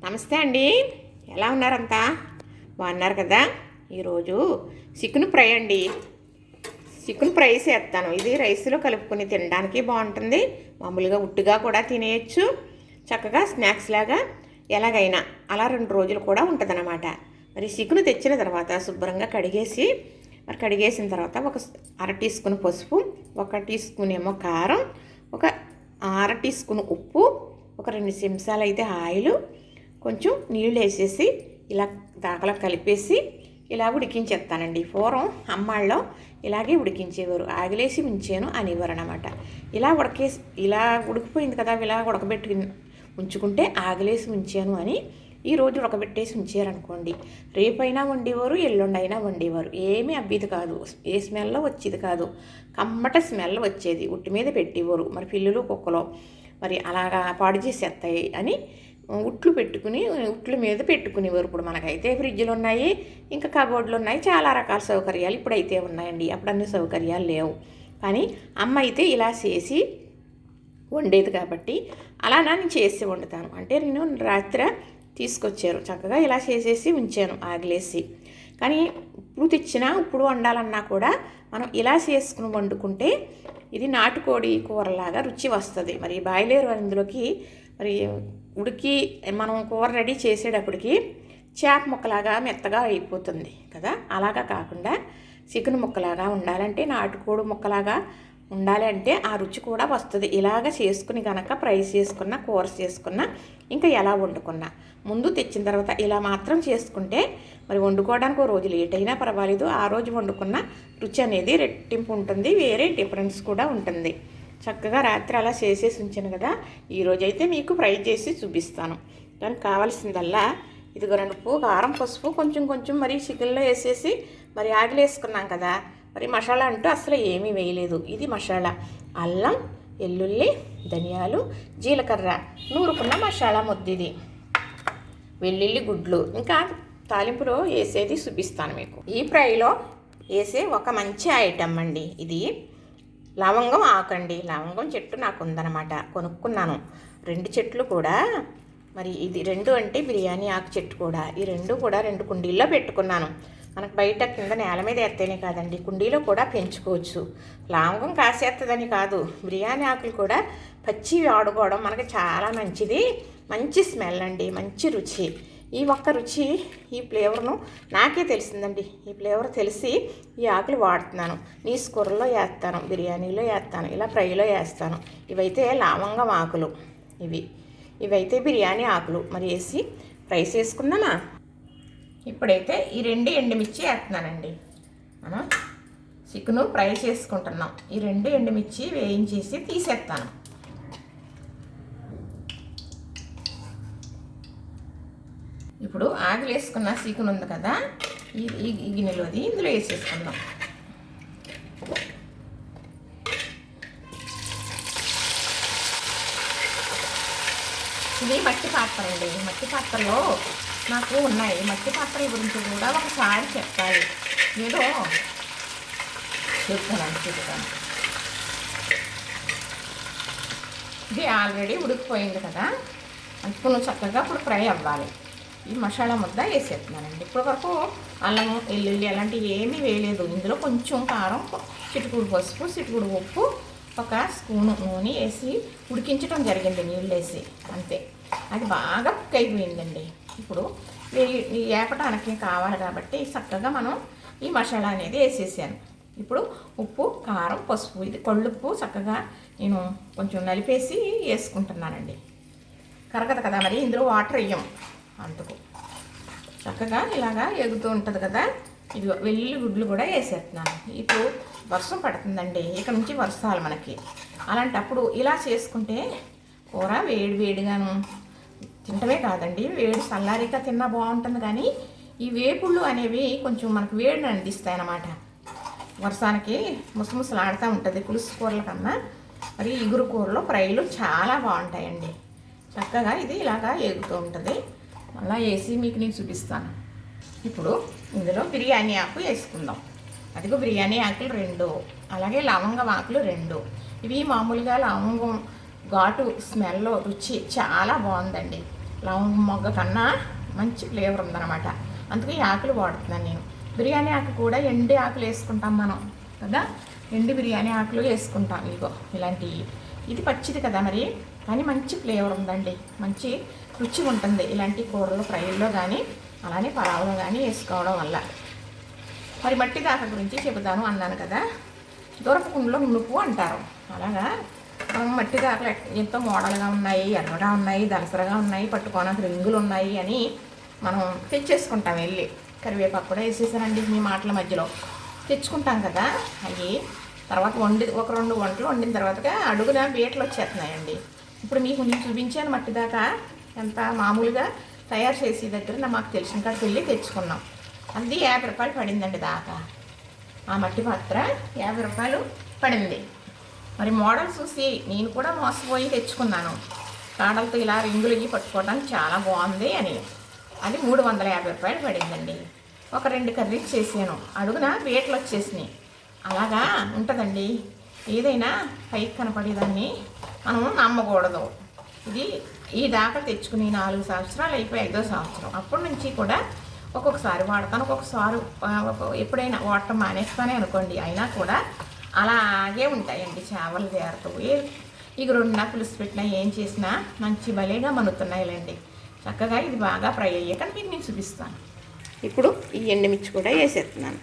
నమస్తే అండి. ఎలా ఉన్నారంతా? బాగున్నారు కదా? ఈరోజు చికెన్ ఫ్రై అండి. చికెన్ ఫ్రై చేస్తాను. ఇది రైస్లో కలుపుకొని తినడానికి బాగుంటుంది. మామూలుగా ఉట్టుగా కూడా తినేయచ్చు. చక్కగా స్నాక్స్ లాగా ఎలాగైనా అలా 2 రోజులు కూడా ఉంటుందన్నమాట. మరి చికెన్ తెచ్చిన తర్వాత శుభ్రంగా కడిగేసిన తర్వాత ఒక అర టీ స్పూన్ పసుపు, 1 టీ స్పూన్ ఏమో కారం, ఒక అర టీ స్పూన్ ఉప్పు, ఒక 2 చెంచాలు అయితే ఆయిల్, కొంచెం నీళ్ళు వేసేసి ఇలా దాకలా కలిపేసి ఇలా ఉడికించేస్తానండి. పూర్వం అమ్మాళ్ళలో ఇలాగే ఉడికించేవారు. ఆగిలేసి ఉంచాను అనేవారు అనమాట. ఇలా ఉడికిపోయింది కదా, ఇలా ఉడకబెట్టుకుని ఉంచుకుంటే ఆగిలేసి ఉంచాను అని ఈరోజు ఉడకబెట్టేసి ఉంచారనుకోండి, రేపైనా వండేవారు, ఎల్లుండైనా వండేవారు. ఏమీ అబ్బేది కాదు, ఏ స్మెల్లో వచ్చేది కాదు. కమ్మట స్మెల్ వచ్చేది. ఉట్టి మీద పెట్టేవారు. మరి పిల్లులు కుక్కలు మరి అలాగా పాడు చేసేస్తాయి అని ఉట్ల మీద పెట్టుకునేవారు. ఇప్పుడు మనకైతే ఫ్రిడ్జ్లు ఉన్నాయి, ఇంకా కబోర్డులు ఉన్నాయి, చాలా రకాల సౌకర్యాలు ఇప్పుడైతే ఉన్నాయండి. అప్పుడు అన్ని సౌకర్యాలు లేవు. కానీ అమ్మ అయితే ఇలా చేసి వండేది కాబట్టి అలా నేను చేసి వండుతాను. అంటే నేను రాత్రి తీసుకొచ్చారు, చక్కగా ఇలా చేసేసి ఉంచాను ఆగిలేసి. కానీ ఇప్పుడు వండాలన్నా కూడా మనం ఇలా చేసుకుని వండుకుంటే ఇది నాటుకోడి కూరలాగా రుచి వస్తుంది. మరి బాయిలేరు అందులోకి మరి ఉడికి మనం కూర రెడీ చేసేటప్పటికి చేప ముక్కలాగా మెత్తగా అయిపోతుంది కదా. అలాగా కాకుండా చికెన్ ముక్కలాగా ఉండాలంటే, నాటుకోడి ముక్కలాగా ఉండాలి అంటే ఆ రుచి కూడా వస్తుంది. ఇలాగ చేసుకుని కనుక ఫ్రై చేసుకున్న, కూర చేసుకున్న, ఇంకా ఎలా వండుకున్నా ముందు తెచ్చిన తర్వాత ఇలా మాత్రం చేసుకుంటే మరి వండుకోవడానికి 1 రోజు లేట్ అయినా పర్వాలేదు. ఆ రోజు వండుకున్న రుచి అనేది రెట్టింపు ఉంటుంది, వేరే డిఫరెన్స్ కూడా ఉంటుంది. చక్కగా రాత్రి అలా చేసేసి ఉంచాను కదా. ఈరోజైతే మీకు ఫ్రై చేసి చూపిస్తాను. దానికి కావాల్సిందల్లా ఇదిగో 2 స్పూన్ కారం, పసుపు, కొంచెం మరి చికెన్లో వేసేసి మరి ఆగిలేసుకున్నాం కదా. మరి మసాలా అంటూ అసలు ఏమీ వేయలేదు. ఇది మసాలా: అల్లం, వెల్లుల్లి, ధనియాలు, జీలకర్ర, నూరుకున్న మసాలా ముద్దిది, వెల్లుల్లి గుడ్లు, ఇంకా తాలింపులో వేసేది చూపిస్తాను మీకు. ఈ ఫ్రైలో వేసే ఒక మంచి ఐటమ్ అండి ఇది లవంగం ఆకండి. లవంగం చెట్టు నాకు ఉందన్నమాట, కొనుక్కున్నాను. 2 చెట్లు కూడా. మరి ఇది 2 అంటే బిర్యానీ ఆకు చెట్టు కూడా. ఈ 2 కూడా 2 కుండీల్లో పెట్టుకున్నాను. మనకు బయట కింద నేల మీద ఎత్తేనే కాదండి, కుండీలో కూడా పెంచుకోవచ్చు. లవంగం కాసేస్తుందని కాదు, బిర్యానీ ఆకులు కూడా పచ్చి వాడుకోవడం మనకి చాలా మంచిది. మంచి స్మెల్ అండి, మంచి రుచి. ఈ ఒక్క రుచి, ఈ ఫ్లేవర్ను నాకే తెలిసిందండి. ఈ ఫ్లేవర్ తెలిసి ఈ ఆకులు వాడుతున్నాను. నీసు కూరల్లో వేస్తాను, బిర్యానీలో వేస్తాను, ఇలా ఫ్రైలో వేస్తాను. ఇవైతే లవంగం ఆకులు, ఇవైతే బిర్యానీ ఆకులు. మరి వేసి ఫ్రై చేసుకుందామా? ఇప్పుడైతే ఈ 2 ఎండుమిర్చి వేస్తున్నానండి. మనం చికెను ఫ్రై చేసుకుంటున్నాం. ఈ 2 ఎండుమిర్చి వేయించేసి తీసేస్తాను. ఇప్పుడు ఆగిలు వేసుకున్న చికెన్ ఉంది కదా, ఈ గిన్నెలోది ఇందులో వేసేసుకుందాం. ఇది మట్టి పాత్ర అండి. మట్టి పాత్రలో నాకు ఉన్నాయి. మట్టి పాత్రల గురించి కూడా ఒకసారి చెప్పాలి, ఏదో చెప్తాను. ఇది ఆల్రెడీ ఉడికిపోయింది కదా, అందుకు చక్కగా ఇప్పుడు ఫ్రై అవ్వాలి. ఈ మసాలా ముద్ద వేసేస్తున్నానండి. ఇప్పటి వరకు అల్లం, వెల్లుల్లి అలాంటివి ఏమీ వేయలేదు. ఇందులో కొంచెం కారం, చిటికుడు పసుపు, చిటికుడు ఉప్పు, 1 స్పూను నూనె వేసి ఉడికించడం జరిగింది నీళ్ళు వేసి, అంతే. అది బాగా కుక్ అయిపోయిందండి. ఇప్పుడు ఈ వేపటానికి కావాలి కాబట్టి చక్కగా మనం ఈ మసాలా అనేది వేసేసాను. ఇప్పుడు ఉప్పు, కారం, పసుపు, ఇది కళ్ళుప్పు చక్కగా నేను కొంచెం నలిపేసి వేసుకుంటున్నానండి. కరగదు కదా మరి, ఇందులో వాటర్ వేయం, అందుకు చక్కగా ఇలాగా ఎగుతూ ఉంటుంది కదా. ఇది వెల్లుల్లి గుడ్లు కూడా వేసేస్తున్నాను. ఇప్పుడు వర్షం పడుతుందండి, ఇక నుంచి వర్షాలు మనకి. అలాంటప్పుడు ఇలా చేసుకుంటే కూర వేడిగాను తింటమే కాదండి, వేడి చల్లారిగా తిన్నా బాగుంటుంది. కానీ ఈ వేపుళ్ళు అనేవి కొంచెం మనకు వేడిని అందిస్తాయి అన్నమాట. వర్షానికి ముసముసలాడుతూ ఉంటుంది పులుసు కూరల కన్నా. మరి ఇగురు కూరలో ఫ్రైలు చాలా బాగుంటాయండి. చక్కగా ఇది ఇలాగా ఎగుతూ ఉంటుంది. అలా వేసి మీకు నేను చూపిస్తాను. ఇప్పుడు ఇందులో బిర్యానీ ఆకు వేసుకుందాం. అదిగో బిర్యానీ ఆకులు 2, అలాగే లవంగం ఆకులు 2. ఇవి మామూలుగా లవంగం ఘాటు స్మెల్, రుచి చాలా బాగుందండి. లవంగ మొగ్గ కన్నా మంచి ఫ్లేవర్ ఉందన్నమాట. అందుకే ఈ ఆకులు వాడుతున్నాను నేను. బిర్యానీ ఆకు కూడా ఎండి ఆకులు వేసుకుంటాం మనం కదా, ఎండి బిర్యానీ ఆకులు వేసుకుంటాం. ఇగో ఇలాంటివి. ఇది పచ్చిది కదా మరి, కానీ మంచి ఫ్లేవర్ ఉందండి, మంచి రుచి ఉంటుంది ఇలాంటి కూరలు ఫ్రైల్లో కానీ అలానే పలావులో కానీ వేసుకోవడం వల్ల. మరి మట్టి దాక గురించి చెబుతాను అన్నాను కదా, దూరపుకుండలో నునుపు అంటారు. అలాగా మనం మట్టి దాకలు ఎంతో మోడల్గా ఉన్నాయి, ఎర్రగా ఉన్నాయి, దలసరగా ఉన్నాయి, పట్టుకోవడానికి రింగులు ఉన్నాయి అని మనం తెచ్చేసుకుంటాం వెళ్ళి. కరివేపాకు కూడా వేసేసానండి మీ మాటల మధ్యలో. తెచ్చుకుంటాం కదా అవి, తర్వాత ఒక 2 వంటలు వండిన తర్వాతగా అడుగున బీటలు వచ్చేస్తున్నాయండి. ఇప్పుడు మీకు నేను చూపించాను మట్టి దాకా ఎంత మామూలుగా తయారు చేసే దగ్గర మాకు తెలిసిన కాడికి వెళ్ళి తెచ్చుకున్నాం. అది 50 రూపాయలు పడిందండి దాకా. ఆ మట్టి పాత్ర 50 రూపాయలు పడింది. మరి మోడల్ చూసి నేను కూడా మోసపోయి తెచ్చుకున్నాను. కాడలతో ఇలా రింగులు ఇవి పట్టుకోవడానికి చాలా బాగుంది అని. అది 350 రూపాయలు పడిందండి. ఒక 2 కర్రీలు చేసాను, అడుగున బీటలు వచ్చేసినాయి. అలాగా ఉంటుందండి, ఏదైనా పైకి కనపడేదాన్ని మనం నమ్మకూడదు. ఇది ఈ దాకా తెచ్చుకుని 4 సంవత్సరాలు అయిపోయి 5వ సంవత్సరం. అప్పటి నుంచి కూడా ఒక్కొక్కసారి వాడతాను, ఒక్కొక్కసారి ఎప్పుడైనా వాడటం మానేస్తానే అనుకోండి. అయినా కూడా అలాగే ఉంటాయండి చేపలు జాగ్రత్త. ఇగురున్నా పులుసు పెట్టినా ఏం చేసినా మంచి భలేగా మనుతున్నాయిలేండి. చక్కగా ఇది బాగా ఫ్రై అయ్యాక మీకు నేను చూపిస్తాను. ఇప్పుడు ఈ ఎండుమిర్చి కూడా వేసేస్తున్నాను.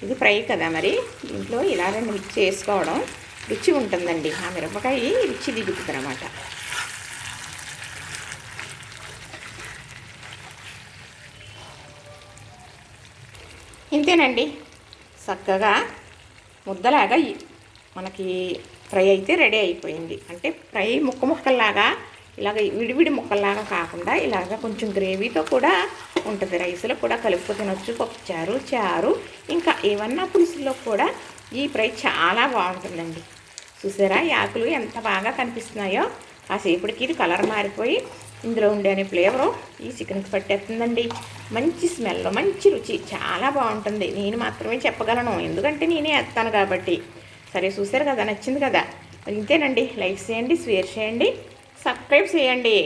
ఇది ఫ్రై కదా మరి, దీంట్లో ఇలా 2 మిర్చి వేసుకోవడం రుచి ఉంటుందండి. ఆ మిరపకాయ రుచి దిగుతుంది అన్నమాట. ఇంతేనండి, చక్కగా ముద్దలాగా మనకి ఫ్రై అయితే రెడీ అయిపోయింది. అంటే ఫ్రై ముక్కల్లాగా ఇలాగ విడివిడి ముక్కల్లాగా కాకుండా ఇలాగ కొంచెం గ్రేవీతో కూడా ఉంటుంది. రైస్లో కూడా కలుపుకు తినొచ్చు, పప్పుచారు, చారు, ఇంకా ఏమన్నా పులుసుల్లో కూడా ఈ ఫ్రై చాలా బాగుంటుందండి. చూసారా ఈ ఆకులు ఎంత బాగా కనిపిస్తున్నాయో. కాసేపటికి ఇది కలర్ మారిపోయి ఇందులో ఉండే ఫ్లేవరు ఈ చికెన్కి పట్టేస్తుందండి. మంచి స్మెల్, మంచి రుచి, చాలా బాగుంటుంది. నేను మాత్రమే చెప్పగలను, ఎందుకంటే నేనే వేస్తాను కాబట్టి. సరే చూసారు కదా, నచ్చింది కదా. ఇంతేనండి. లైక్ చేయండి, షేర్ చేయండి, సబ్స్క్రైబ్ చేయండి.